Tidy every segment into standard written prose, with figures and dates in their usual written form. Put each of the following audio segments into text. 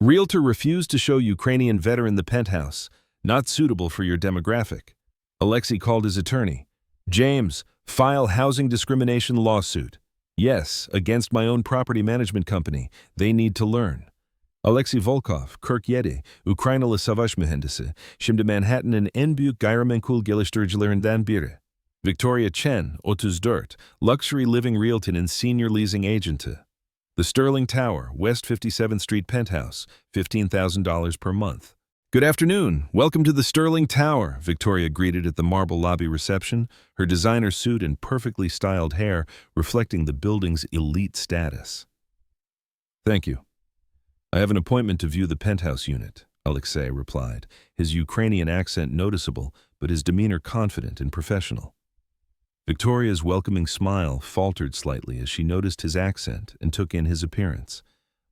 Realtor refused to show Ukrainian veteran the penthouse, not suitable for your demographic. Alexei called his attorney. James, file housing discrimination lawsuit. Yes, against my own property management company. They need to learn. Alexei Volkov, Kirk Yedi, Ukrainala Savashmehendisi, Şimdi Manhattan'ın en büyük gayrimenkul geliştiricilerinden biri. Victoria Chen, 34, luxury living realtor and senior leasing agent. The Sterling Tower, West 57th Street penthouse, $15,000 per month. Good afternoon. Welcome to the Sterling Tower, Victoria greeted at the marble lobby reception, her designer suit and perfectly styled hair reflecting the building's elite status. Thank you. I have an appointment to view the penthouse unit, Alexei replied, his Ukrainian accent noticeable, but his demeanor confident and professional. Victoria's welcoming smile faltered slightly as she noticed his accent and took in his appearance.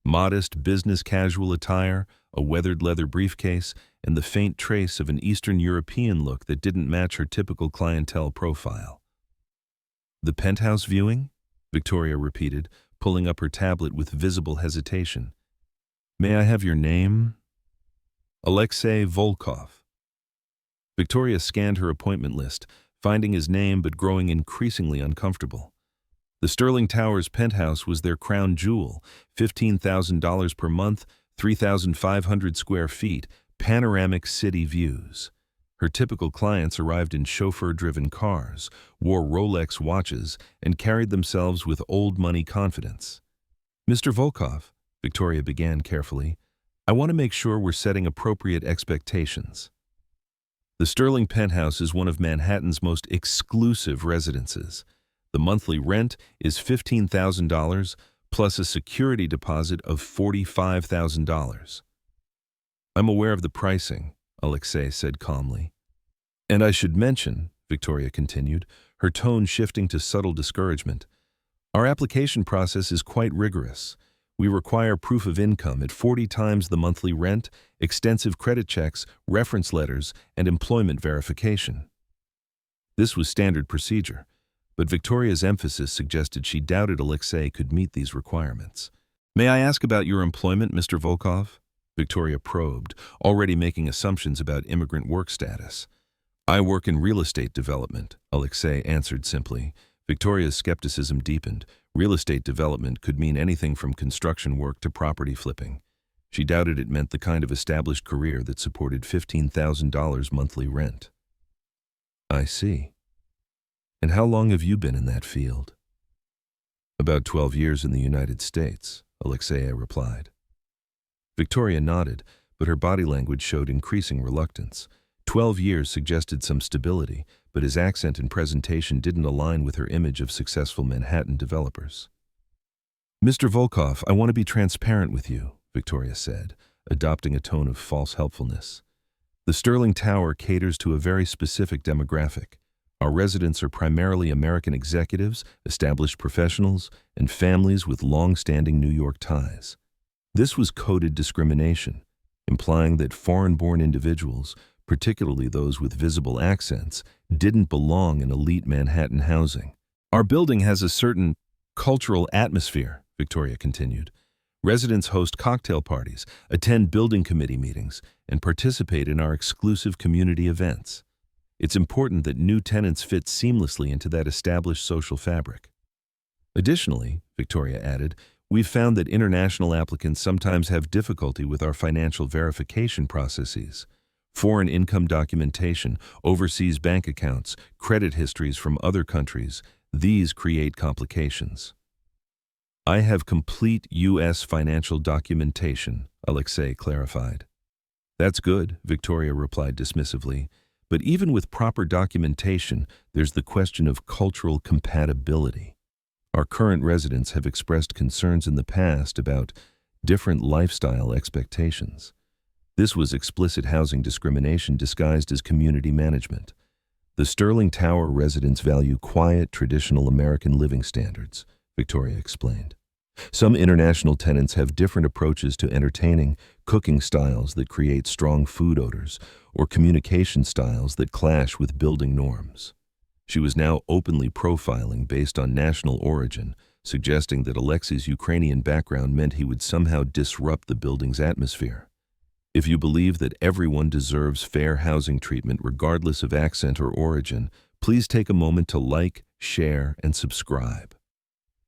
Modest, business-casual attire, a weathered leather briefcase, and the faint trace of an Eastern European look that didn't match her typical clientele profile. The penthouse viewing? Victoria repeated, pulling up her tablet with visible hesitation. May I have your name? Alexei Volkov. Victoria scanned her appointment list, finding his name but growing increasingly uncomfortable. The Sterling Tower's penthouse was their crown jewel, $15,000 per month, 3,500 square feet, panoramic city views. Her typical clients arrived in chauffeur-driven cars, wore Rolex watches, and carried themselves with old-money confidence. Mr. Volkov, Victoria began carefully, I want to make sure we're setting appropriate expectations. The Sterling penthouse is one of Manhattan's most exclusive residences. The monthly rent is $15,000 plus a security deposit of $45,000. I'm aware of the pricing, Alexei said calmly. And I should mention, Victoria continued, her tone shifting to subtle discouragement, our application process is quite rigorous. We require proof of income at 40 times the monthly rent, extensive credit checks, reference letters, and employment verification. This was standard procedure, but Victoria's emphasis suggested she doubted Alexei could meet these requirements. May I ask about your employment, Mr. Volkov? Victoria probed, already making assumptions about immigrant work status. I work in real estate development, Alexei answered simply. Victoria's skepticism deepened. Real estate development could mean anything from construction work to property flipping. She doubted it meant the kind of established career that supported $15,000 monthly rent. I see. And how long have you been in that field? About 12 years in the United States, Alexei replied. Victoria nodded, but her body language showed increasing reluctance. 12 years suggested some stability, but his accent and presentation didn't align with her image of successful Manhattan developers. Mr. Volkov, I want to be transparent with you, Victoria said, adopting a tone of false helpfulness. The Sterling Tower caters to a very specific demographic. Our residents are primarily American executives, established professionals, and families with long-standing New York ties. This was coded discrimination, implying that foreign-born individuals, particularly those with visible accents, didn't belong in elite Manhattan housing. Our building has a certain cultural atmosphere, Victoria continued. Residents host cocktail parties, attend building committee meetings, and participate in our exclusive community events. It's important that new tenants fit seamlessly into that established social fabric. Additionally, Victoria added, we've found that international applicants sometimes have difficulty with our financial verification processes. Foreign income documentation, overseas bank accounts, credit histories from other countries, these create complications. I have complete U.S. financial documentation, Alexei clarified. That's good, Victoria replied dismissively. But even with proper documentation, there's the question of cultural compatibility. Our current residents have expressed concerns in the past about different lifestyle expectations. This was explicit housing discrimination disguised as community management. The Sterling Tower residents value quiet, traditional American living standards, Victoria explained. Some international tenants have different approaches to entertaining, cooking styles that create strong food odors, or communication styles that clash with building norms. She was now openly profiling based on national origin, suggesting that Alexei's Ukrainian background meant he would somehow disrupt the building's atmosphere. If you believe that everyone deserves fair housing treatment regardless of accent or origin, please take a moment to like, share, and subscribe.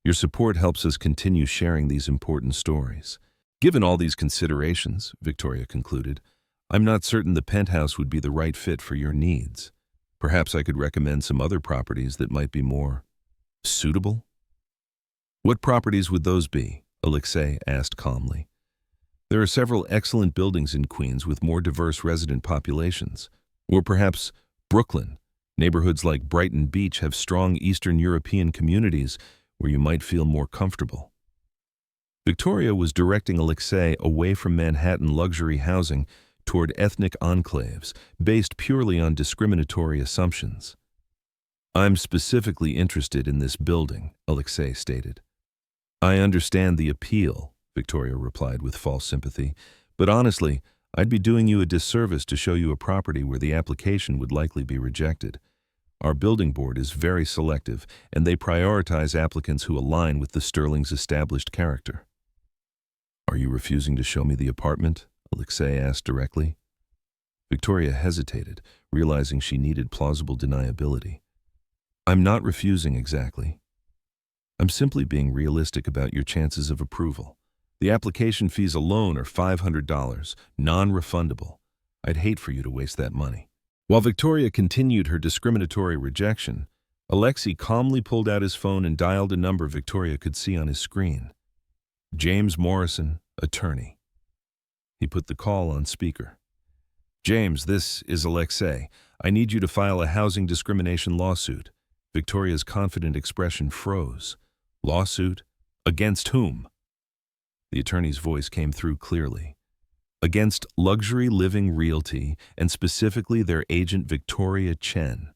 Your support helps us continue sharing these important stories. Given all these considerations, Victoria concluded, I'm not certain the penthouse would be the right fit for your needs. Perhaps I could recommend some other properties that might be more suitable? What properties would those be? Alexei asked calmly. There are several excellent buildings in Queens with more diverse resident populations. Or perhaps Brooklyn. Neighborhoods like Brighton Beach have strong Eastern European communities where you might feel more comfortable. Victoria was directing Alexei away from Manhattan luxury housing toward ethnic enclaves based purely on discriminatory assumptions. I'm specifically interested in this building, Alexei stated. I understand the appeal, Victoria replied with false sympathy, but honestly, I'd be doing you a disservice to show you a property where the application would likely be rejected. Our building board is very selective, and they prioritize applicants who align with the Sterling's established character. Are you refusing to show me the apartment? Alexei asked directly. Victoria hesitated, realizing she needed plausible deniability. I'm not refusing exactly. I'm simply being realistic about your chances of approval. The application fees alone are $500, non-refundable. I'd hate for you to waste that money. While Victoria continued her discriminatory rejection, Alexei calmly pulled out his phone and dialed a number Victoria could see on his screen. James Morrison, attorney. He put the call on speaker. James, this is Alexei. I need you to file a housing discrimination lawsuit. Victoria's confident expression froze. Lawsuit? Against whom? The attorney's voice came through clearly. Against Luxury Living Realty, and specifically their agent Victoria Chen.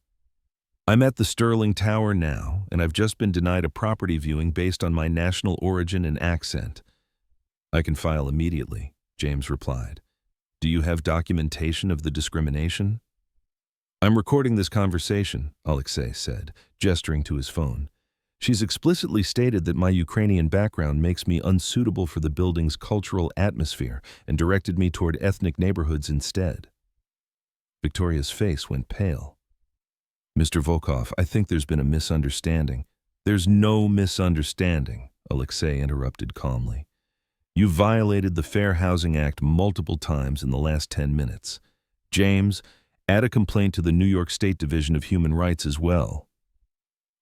I'm at the Sterling Tower now, and I've just been denied a property viewing based on my national origin and accent. I can file immediately, James replied. Do you have documentation of the discrimination? I'm recording this conversation, Alexei said, gesturing to his phone. She's explicitly stated that my Ukrainian background makes me unsuitable for the building's cultural atmosphere and directed me toward ethnic neighborhoods instead. Victoria's face went pale. Mr. Volkov, I think there's been a misunderstanding. There's no misunderstanding, Alexei interrupted calmly. You violated the Fair Housing Act multiple times in the last 10 minutes. James, add a complaint to the New York State Division of Human Rights as well.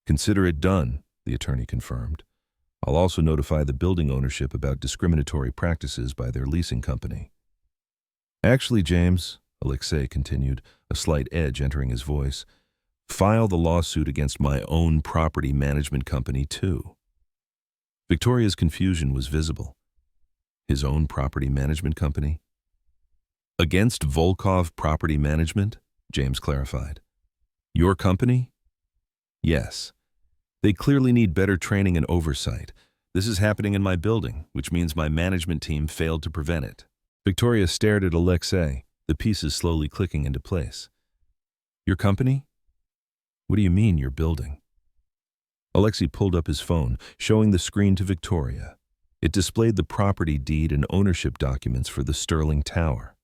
Consider it done, the attorney confirmed. I'll also notify the building ownership about discriminatory practices by their leasing company. Actually, James, Alexei continued, a slight edge entering his voice, file the lawsuit against my own property management company, too. Victoria's confusion was visible. His own property management company? Against Volkov Property Management? James clarified. Your company? Yes. They clearly need better training and oversight. This is happening in my building, which means my management team failed to prevent it. Victoria stared at Alexei, the pieces slowly clicking into place. Your company? What do you mean, your building? Alexei pulled up his phone, showing the screen to Victoria. It displayed the property deed and ownership documents for the Sterling Tower.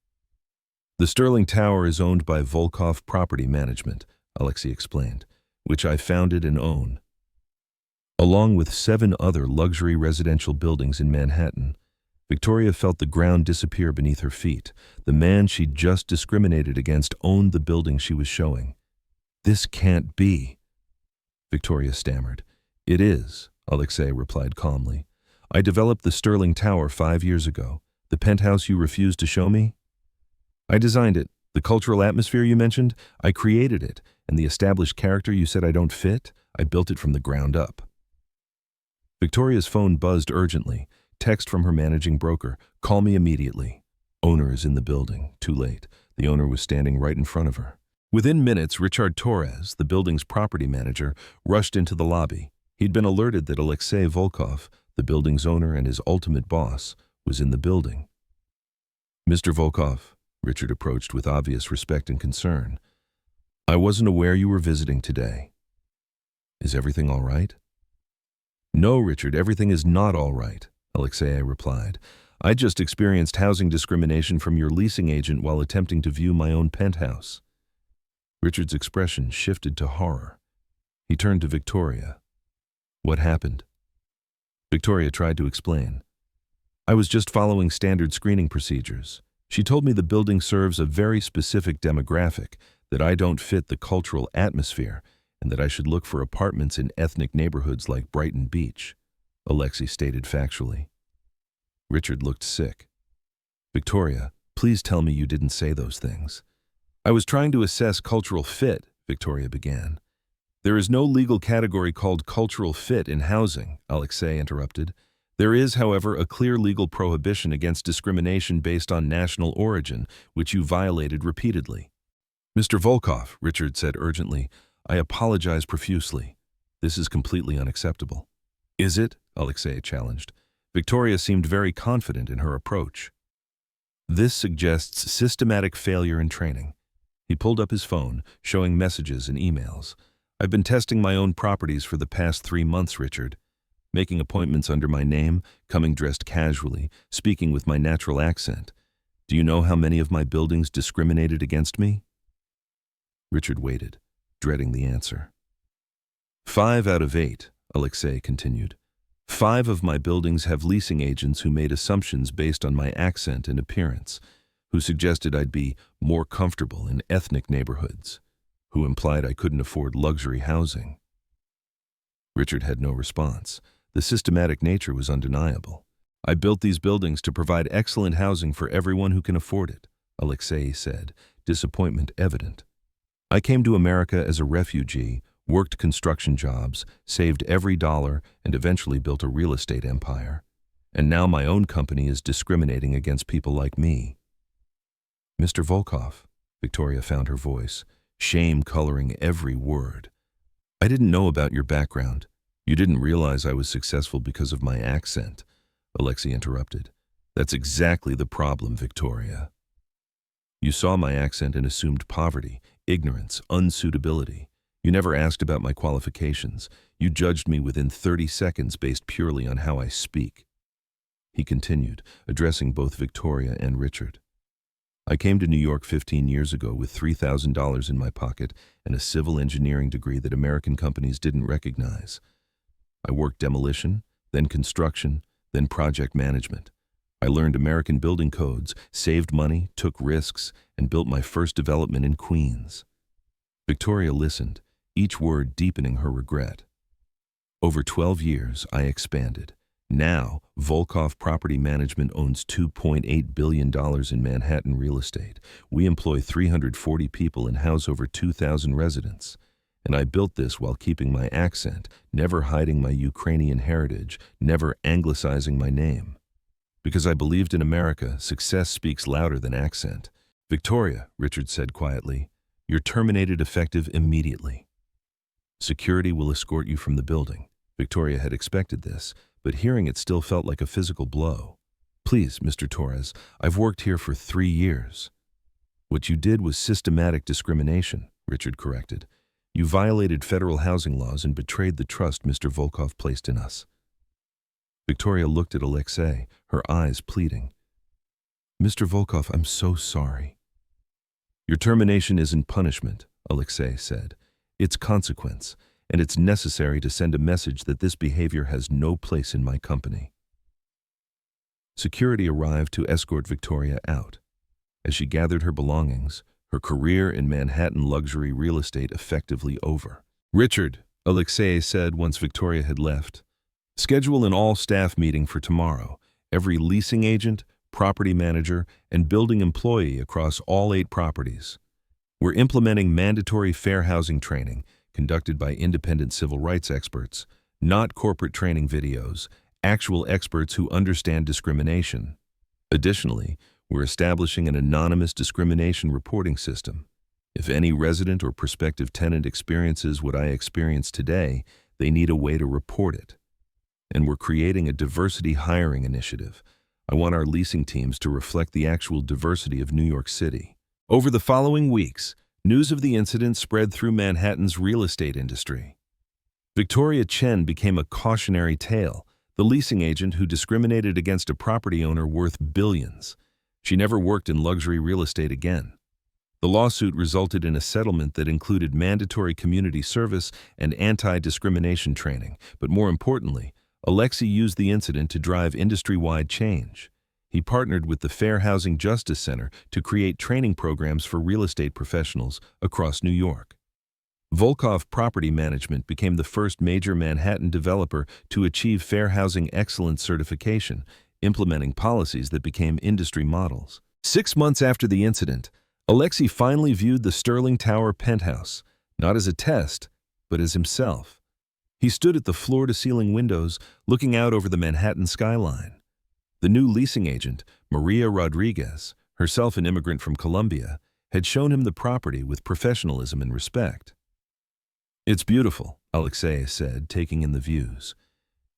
The Sterling Tower is owned by Volkov Property Management, Alexei explained, which I founded and own. Along with 7 other luxury residential buildings in Manhattan, Victoria felt the ground disappear beneath her feet. The man she'd just discriminated against owned the building she was showing. This can't be, Victoria stammered. It is, Alexei replied calmly. I developed the Sterling Tower 5 years ago. The penthouse you refused to show me? I designed it. The cultural atmosphere you mentioned, I created it. And the established character you said I don't fit, I built it from the ground up. Victoria's phone buzzed urgently. Text from her managing broker. Call me immediately. Owner is in the building. Too late. The owner was standing right in front of her. Within minutes, Richard Torres, the building's property manager, rushed into the lobby. He'd been alerted that Alexei Volkov, the building's owner and his ultimate boss, was in the building. Mr. Volkov, Richard approached with obvious respect and concern. I wasn't aware you were visiting today. Is everything all right? No, Richard, everything is not all right, Alexei replied. I just experienced housing discrimination from your leasing agent while attempting to view my own penthouse. Richard's expression shifted to horror. He turned to Victoria. What happened? Victoria tried to explain. I was just following standard screening procedures. She told me the building serves a very specific demographic, that I don't fit the cultural atmosphere, and that I should look for apartments in ethnic neighborhoods like Brighton Beach, Alexei stated factually. Richard looked sick. Victoria, please tell me you didn't say those things. I was trying to assess cultural fit, Victoria began. There is no legal category called cultural fit in housing, Alexei interrupted. There is, however, a clear legal prohibition against discrimination based on national origin, which you violated repeatedly. Mr. Volkov, Richard said urgently, I apologize profusely. This is completely unacceptable. Is it? Alexei challenged. Victoria seemed very confident in her approach. This suggests systematic failure in training. He pulled up his phone, showing messages and emails. I've been testing my own properties for the past 3 months, Richard. Making appointments under my name, coming dressed casually, speaking with my natural accent. Do you know how many of my buildings discriminated against me? Richard waited, dreading the answer. 5 out of 8, Alexei continued. 5 of my buildings have leasing agents who made assumptions based on my accent and appearance, who suggested I'd be more comfortable in ethnic neighborhoods, who implied I couldn't afford luxury housing. Richard had no response. The systematic nature was undeniable. I built these buildings to provide excellent housing for everyone who can afford it, Alexei said, disappointment evident. I came to America as a refugee, worked construction jobs, saved every dollar, and eventually built a real estate empire. And now my own company is discriminating against people like me. Mr. Volkov, Victoria found her voice, shame coloring every word. I didn't know about your background. You didn't realize I was successful because of my accent, Alexei interrupted. That's exactly the problem, Victoria. You saw my accent and assumed poverty, ignorance, unsuitability. You never asked about my qualifications. You judged me within 30 seconds based purely on how I speak. He continued, addressing both Victoria and Richard. I came to New York 15 years ago with $3,000 in my pocket and a civil engineering degree that American companies didn't recognize. I worked demolition, then construction, then project management. I learned American building codes, saved money, took risks, and built my first development in Queens. Victoria listened, each word deepening her regret. Over 12 years, I expanded. Now, Volkov Property Management owns $2.8 billion in Manhattan real estate. We employ 340 people and house over 2,000 residents. And I built this while keeping my accent, never hiding my Ukrainian heritage, never anglicizing my name. Because I believed in America, success speaks louder than accent. Victoria, Richard said quietly, you're terminated effective immediately. Security will escort you from the building. Victoria had expected this, but hearing it still felt like a physical blow. Please, Mr. Torres, I've worked here for 3 years. What you did was systematic discrimination, Richard corrected. You violated federal housing laws and betrayed the trust Mr. Volkov placed in us. Victoria looked at Alexei, her eyes pleading. Mr. Volkov, I'm so sorry. Your termination isn't punishment, Alexei said. It's consequence, and it's necessary to send a message that this behavior has no place in my company. Security arrived to escort Victoria out. As she gathered her belongings, her career in Manhattan luxury real estate effectively over. Richard, Alexei said once Victoria had left, schedule an all-staff meeting for tomorrow. Every leasing agent, property manager, and building employee across all 8 properties. We're implementing mandatory fair housing training conducted by independent civil rights experts, not corporate training videos, actual experts who understand discrimination. Additionally, we're establishing an anonymous discrimination reporting system. If any resident or prospective tenant experiences what I experienced today, they need a way to report it. And we're creating a diversity hiring initiative. I want our leasing teams to reflect the actual diversity of New York City. Over the following weeks, news of the incident spread through Manhattan's real estate industry. Victoria Chen became a cautionary tale, the leasing agent who discriminated against a property owner worth billions. She never worked in luxury real estate again. The lawsuit resulted in a settlement that included mandatory community service and anti-discrimination training, but more importantly, Alexei used the incident to drive industry-wide change. He partnered with the Fair Housing Justice Center to create training programs for real estate professionals across New York. Volkov Property Management became the first major Manhattan developer to achieve Fair Housing Excellence certification, implementing policies that became industry models. 6 months after the incident, Alexei finally viewed the Sterling Tower penthouse, not as a test, but as himself. He stood at the floor-to-ceiling windows, looking out over the Manhattan skyline. The new leasing agent, Maria Rodriguez, herself an immigrant from Colombia, had shown him the property with professionalism and respect. "It's beautiful," Alexei said, taking in the views.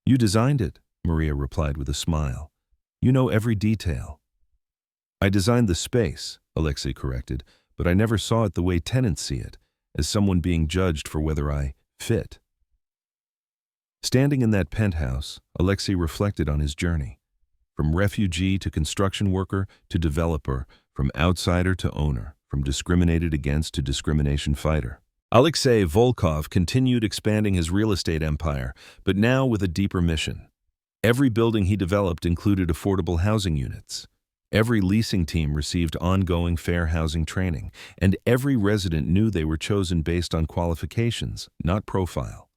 "You designed it," Maria replied with a smile. "You know every detail." "I designed the space," Alexei corrected, "but I never saw it the way tenants see it, as someone being judged for whether I fit." Standing in that penthouse, Alexei reflected on his journey. From refugee to construction worker to developer, from outsider to owner, from discriminated against to discrimination fighter. Alexei Volkov continued expanding his real estate empire, but now with a deeper mission. Every building he developed included affordable housing units. Every leasing team received ongoing fair housing training, and every resident knew they were chosen based on qualifications, not profile.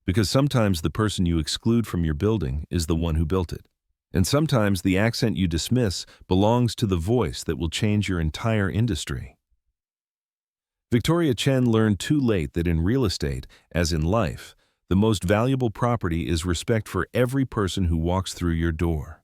Because sometimes the person you exclude from your building is the one who built it. And sometimes the accent you dismiss belongs to the voice that will change your entire industry. Victoria Chen learned too late that in real estate, as in life, the most valuable property is respect for every person who walks through your door.